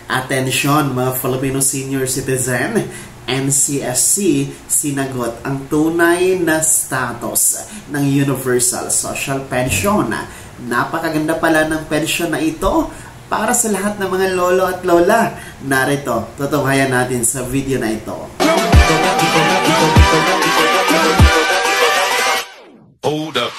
Atensyon mga Filipino senior citizen, NCSC sinagot ang tunay na status ng Universal Social Pension. Napakaganda pala ng pensyon na ito para sa lahat ng mga lolo at lola. Narito, tutunghayan natin sa video na ito. Hold up.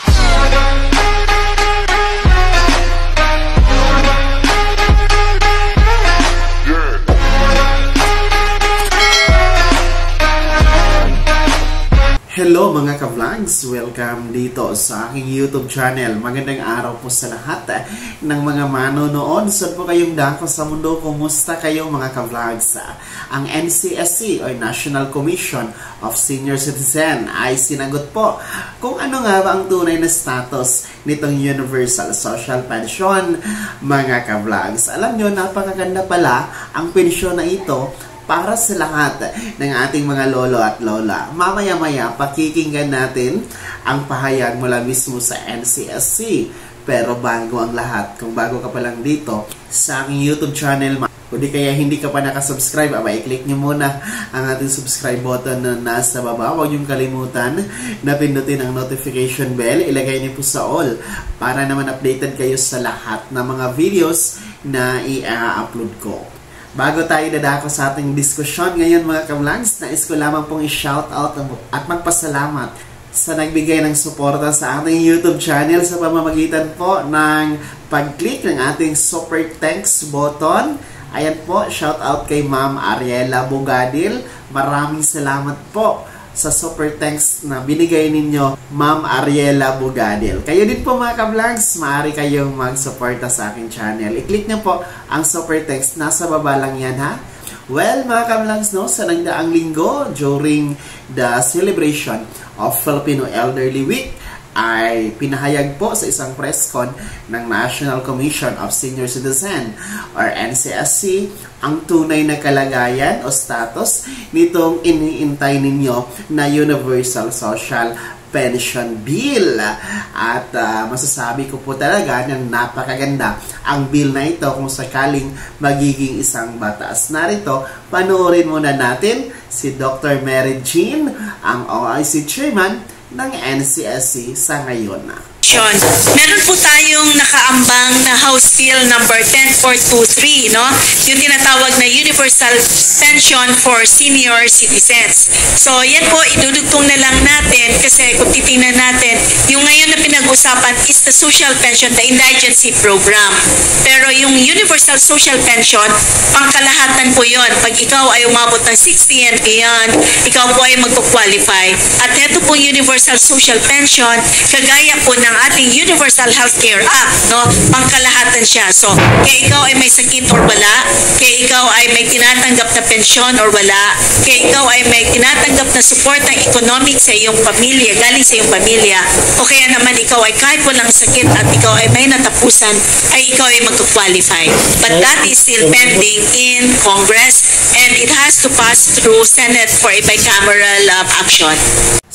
Hello mga ka-vlogs! Welcome dito sa aking YouTube channel. Magandang araw po sa lahat ng mga manonood. Saan po kayong dako sa mundo? Kumusta kayo mga ka-vlogs? Ang NCSC o National Commission of Senior Citizen ay sinagot po kung ano nga ba ang tunay na status nitong Universal Social Pension mga ka-vlogs. Alam nyo, napakaganda pala ang pensyon na ito para sa lahat ng ating mga lolo at lola. Mamaya-maya, pakikinggan natin ang pahayag mula mismo sa NCSC. Pero bago ang lahat, kung bago ka pa lang dito sa aking YouTube channel, kundi kaya hindi ka pa nakasubscribe, i-click nyo muna ang ating subscribe button na nasa baba. Huwag yung kalimutan na pindutin ang notification bell. Ilagay niyo po sa all para naman updated kayo sa lahat ng mga videos na i-upload ko. Bago tayo dadako sa ating diskusyon ngayon mga ka-vlogs, nais ko lamang pong i-shoutout at magpasalamat sa nagbigay ng suporta sa ating YouTube channel sa pamamagitan po ng pag-click ng ating super thanks button. Ayan po, shoutout kay Ma'am Ariela Bugadil. Maraming salamat po sa super thanks na binigay ninyo, Ma'am Ariela Bugadil. Kayo din po mga ka-vlogs, maaari kayong mag-suporta sa aking channel. I-click nyo po ang super thanks, nasa baba lang yan ha. Well mga ka-vlogs, no, sa nagdaang linggo during the celebration of Filipino Elderly Week, ay pinahayag po sa isang press con ng National Commission of Senior Citizen or NCSC ang tunay na kalagayan o status nitong iniintay ninyo na Universal Social Pension Bill. At masasabi ko po talaga na napakaganda ang bill na ito kung sakaling magiging isang batas. Narito, panoorin muna natin si Dr. Mary Jean, ang OIC Chairman ng NCSC sa ngayon na. Meron po tayong nakaambang na House Bill number 10423, no? Yung tinatawag na Universal Pension for Senior Citizens. So, yan po, idudugtong na lang natin kasi kung titingnan natin, yung ngayon na pinag-usapan is the Social Pension, the Indigency Program. Pero yung Universal Social Pension, pangkalahatan po yon. Pag ikaw ay umabot ng 60 and beyond, ikaw po ay magpo-qualify. At ito po Universal Social Pension, kagaya po ng ating Universal Healthcare Act, no? Pangkalahatan siya. So, kaya ikaw ay may sakit or wala, kaya ikaw ay may tinatanggap na pensyon or wala, kaya ikaw ay may tinatanggap na support ng economic sa iyong pamilya, galing sa iyong pamilya, o kaya naman ikaw ay kahit walang sakit at ikaw ay may natapusan, ay ikaw ay mag-qualify. But that is still pending in Congress and it has to pass through Senate for a bicameral action.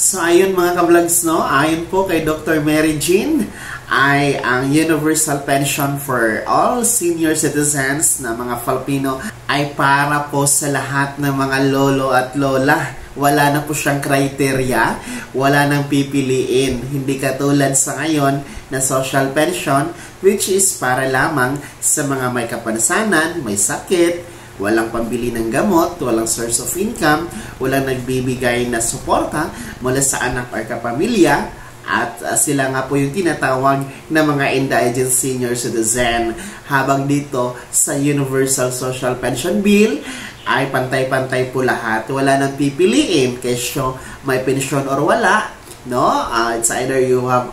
So ayun mga ka-vlogs, no? Ayon po kay Dr. Mary Jean, ay ang Universal Pension for all senior citizens na mga Filipino ay para po sa lahat ng mga lolo at lola. Wala na po siyang criteria, wala nang pipiliin. Hindi katulad sa ngayon na social pension which is para lamang sa mga may kapansanan, may sakit, walang pambili ng gamot, walang source of income, walang nagbibigay na suporta mula sa anak or kapamilya, at sila nga po yung tinatawag na mga indigent senior citizen. Habang dito sa Universal Social Pension Bill ay pantay-pantay po lahat. Wala nang pipiliin kesyo may pensyon or wala, no? It's either you have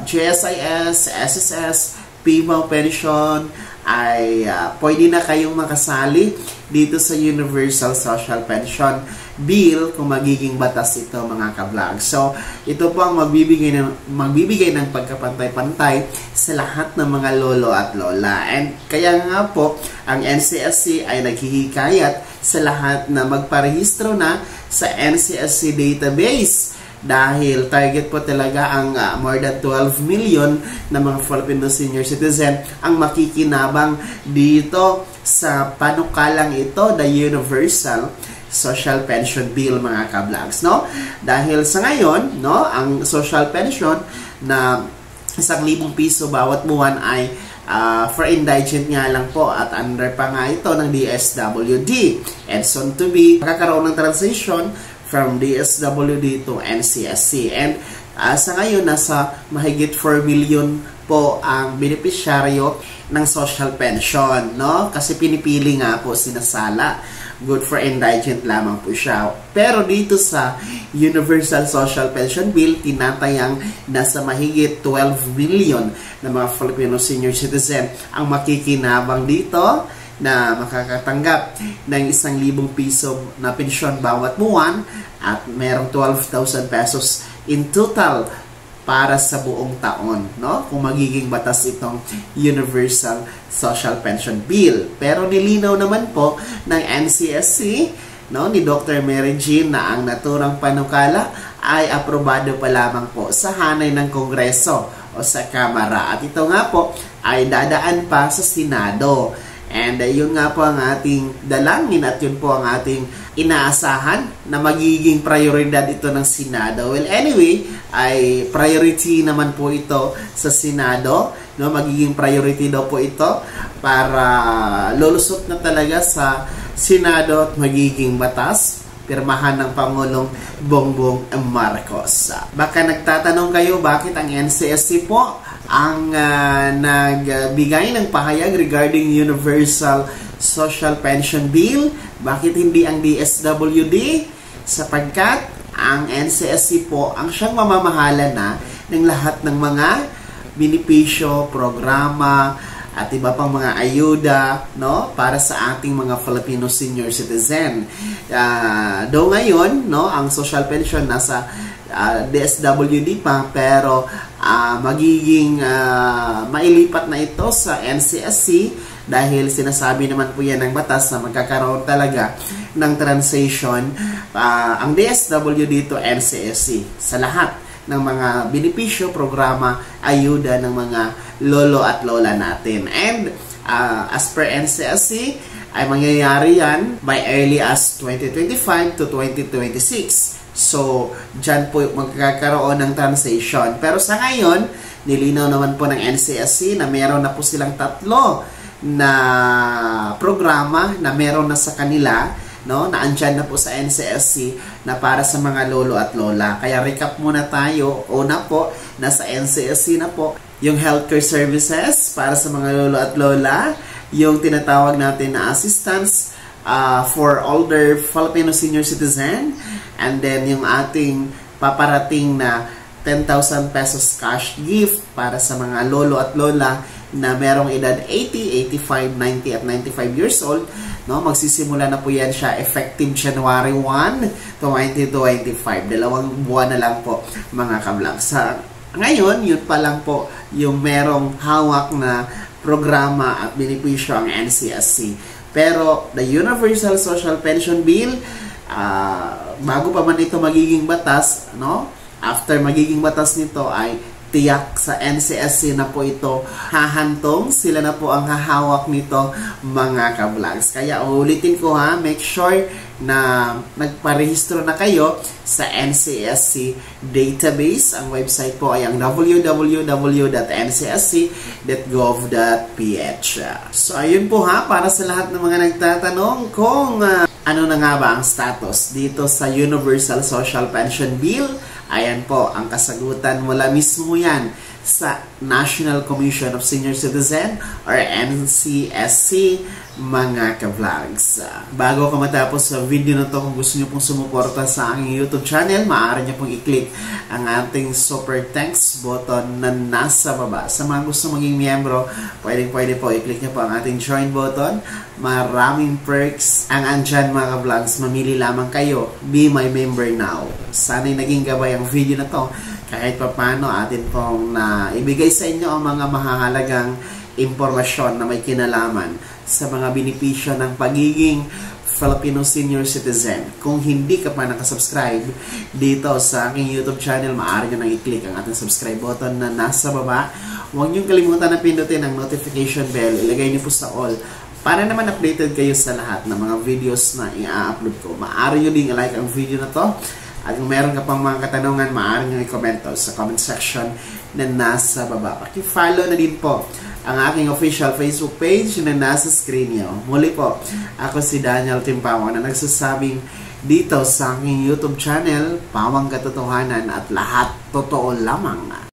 GSIS, SSS, PIMAW pension, ay pwede na kayong makasali dito sa Universal Social Pension Bill kung magiging batas ito mga ka-vlog. So, ito po ang magbibigay ng pagkapantay-pantay sa lahat ng mga lolo at lola. And kaya nga po, ang NCSC ay naghihikayat sa lahat na magparehistro na sa NCSC database dahil target po talaga ang more than 12 million na mga Filipino senior citizen ang makikinabang dito sa panukalang ito, the Universal Social Pension Bill, mga ka-vlogs, no? Dahil sa ngayon, no, ang social pension na 1,000 piso bawat buwan ay for indigent nga lang po at under pa nga ito ng DSWD, and soon to be makakaroon ng transition from DSWD to NCSC. And sa ngayon, nasa mahigit 4 million po ang benepisyaryo ng social pension, no? Kasi pinipili nga po, sinasala. Good for indigent lamang po siya. Pero dito sa Universal Social Pension Bill, tinatayang nasa mahigit 12 million na mga Filipino senior citizen ang makikinabang dito na makakatanggap ng 1,000 piso na pensyon bawat buwan at merong 12,000 pesos in total para sa buong taon, no? Kung magiging batas itong Universal Social Pension Bill. Pero nilinaw naman po ng NCSC, no, ni Dr. Mary Jean na ang naturang panukala ay aprobado pa lamang po sa hanay ng Kongreso o sa Kamara. At ito nga po ay dadaan pa sa Senado. And yun nga po ang ating dalangin at yun po ang ating inaasahan na magiging prioridad ito ng Senado. Well, anyway, ay priority naman po ito sa Senado, no? Magiging priority daw po ito para lulusot na talaga sa Senado at magiging batas, pirmahan ng Pangulong Bongbong Marcos. Baka nagtatanong kayo bakit ang NCSC po ang nagbigay ng pahayag regarding Universal Social Pension Bill. Bakit hindi ang DSWD? Sapagkat ang NCSC po ang siyang mamamahala na ng lahat ng mga benepisyo, programa, at iba pang mga ayuda, no, para sa ating mga Filipino senior citizen. Do ngayon, no, ang social pension nasa DSWD pa, pero magiging mailipat na ito sa NCSC dahil sinasabi naman po yan ng batas na magkakaroon talaga ng transition ang DSWD to NCSC sa lahat ng mga benepisyo, programa, ayuda ng mga lolo at lola natin. And as per NCSC, ay mangyayari yan by early as 2025 to 2026. So, dyan po magkakaroon ng transition. Pero sa ngayon, nilinaw naman po ng NCSC na meron na po silang 3 na programa na meron na sa kanila, no, na andyan na po sa NCSC na para sa mga lolo at lola. Kaya recap muna tayo. Una po, nasa NCSC na po yung healthcare services para sa mga lolo at lola, yung tinatawag natin na assistance for older Filipino senior citizen, and then yung ating paparating na 10,000 pesos cash gift para sa mga lolo at lola na merong edad 80, 85, 90 at 95 years old, no? Magsisimula na po yan siya effective January 1, 2025. 2 buwan na lang po, mga ka-vlog. Sa ngayon, yun pa lang po yung merong hawak na programa at benepisyo ang NCSC. Pero the Universal Social Pension Bill, bago pa man ito magiging batas, no? After magiging batas nito ay tiyak sa NCSC na po ito hahantong. Sila na po ang hahawak nito, mga ka-vlogs. Kaya ulitin ko ha, make sure na nagparehistro na kayo sa NCSC database. Ang website po ay ang www.ncsc.gov.ph. So ayun po ha, para sa lahat ng mga nagtatanong kung ano na nga ba ang status dito sa Universal Social Pension Bill, ayan po ang kasagutan mula mismo yan sa National Commission of Senior Citizen or NCSC, mga ka-vlogs. Bago ka matapos sa video na to, kung gusto nyo pong sumuporta sa aking YouTube channel, maaari nyo pong i-click ang ating super thanks button na nasa baba. Sa mga gusto maging miyembro, pwede po i-click nyo po ang ating join button. Maraming perks ang andyan, mga ka-vlogs. Mamili lamang kayo. Be my member now. Sana'y naging gabay ang video na to. Kahit pa paano atin pong ibigay sa inyo ang mga mahahalagang impormasyon na may kinalaman sa mga benepisyo ng pagiging Filipino senior citizen. Kung hindi ka pa nakasubscribe dito sa aking YouTube channel, maaari nyo nang i-click ang ating subscribe button na nasa baba. Huwag nyo kalimutan na pindutin ang notification bell. Ilagay nyo po sa all para naman updated kayo sa lahat ng mga videos na i-upload ko. Maaari nyo din i-like ang video na to. At kung meron ka pang mga katanungan, maaari nyo i-comment sa comment section na nasa baba. Paki-follow na din po ang aking official Facebook page na nasa screen nyo. Muli po, ako si Daniel Timpawang na nagsasabing dito sa aking YouTube channel, Pawang Katotohanan at lahat totoo lamang.